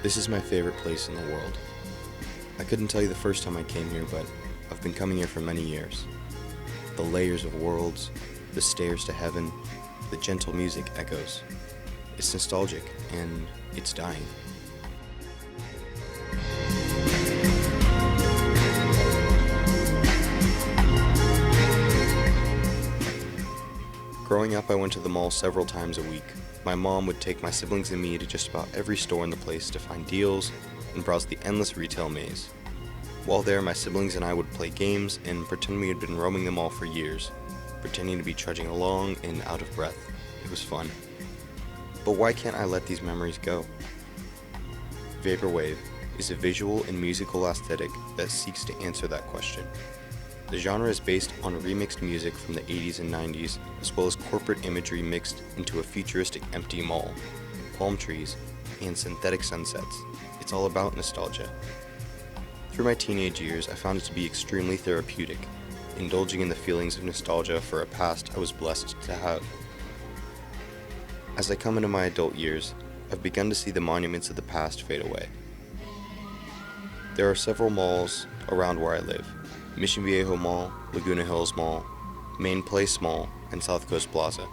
This is my favorite place in the world. I couldn't tell you the first time I came here, but I've been coming here for many years. The layers of worlds, the stairs to heaven, the gentle music echoes. It's nostalgic, and it's dying. Growing up, I went to the mall several times a week. My mom would take my siblings and me to just about every store in the place to find deals and browse the endless retail maze. While there, my siblings and I would play games and pretend we had been roaming the mall for years, pretending to be trudging along and out of breath. It was fun. But why can't I let these memories go? Vaporwave is a visual and musical aesthetic that seeks to answer that question. The genre is based on remixed music from the 80s and 90s, as well as corporate imagery mixed into a futuristic empty mall, palm trees, and synthetic sunsets. It's all about nostalgia. Through my teenage years, I found it to be extremely therapeutic, indulging in the feelings of nostalgia for a past I was blessed to have. As I come into my adult years, I've begun to see the monuments of the past fade away. There are several malls around where I live: Mission Viejo Mall, Laguna Hills Mall, Main Place Mall, and South Coast Plaza.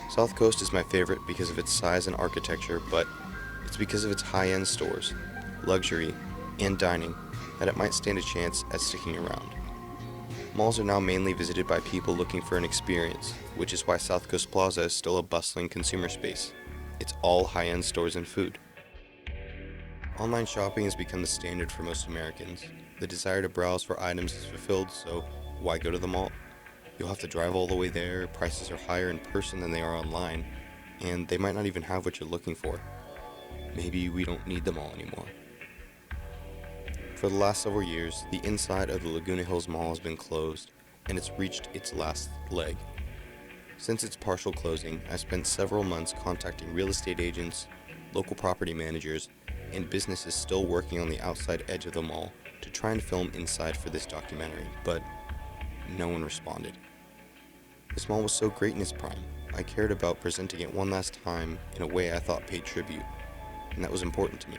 South Coast is my favorite because of its size and architecture, but it's because of its high-end stores, luxury, and dining that it might stand a chance at sticking around. Malls are now mainly visited by people looking for an experience, which is why South Coast Plaza is still a bustling consumer space. It's all high-end stores and food. Online shopping has become the standard for most Americans. The desire to browse for items is fulfilled, so why go to the mall? You'll have to drive all the way there, prices are higher in person than they are online, and they might not even have what you're looking for. Maybe we don't need the mall anymore. For the last several years, the inside of the Laguna Hills Mall has been closed, and it's reached its last leg. Since its partial closing, I've spent several months contacting real estate agents, local property managers, and businesses still working on the outside edge of the mall to try and film inside for this documentary, but no one responded. This mall was so great in its prime. I cared about presenting it one last time in a way I thought paid tribute, and that was important to me.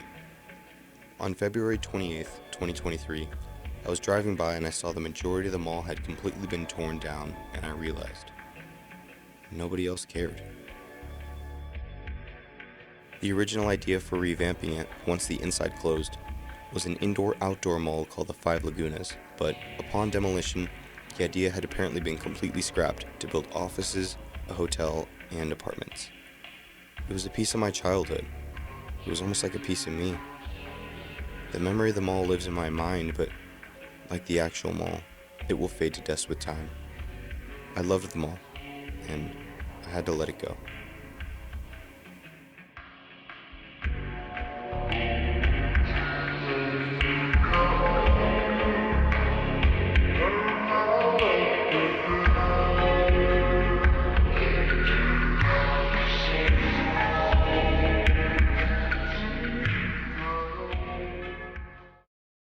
On February 28th, 2023, I was driving by and I saw the majority of the mall had completely been torn down, and I realized nobody else cared. The original idea for revamping it, once the inside closed, was an indoor-outdoor mall called the Five Lagunas, but upon demolition, the idea had apparently been completely scrapped to build offices, a hotel, and apartments. It was a piece of my childhood. It was almost like a piece of me. The memory of the mall lives in my mind, but like the actual mall, it will fade to dust with time. I loved the mall, and I had to let it go.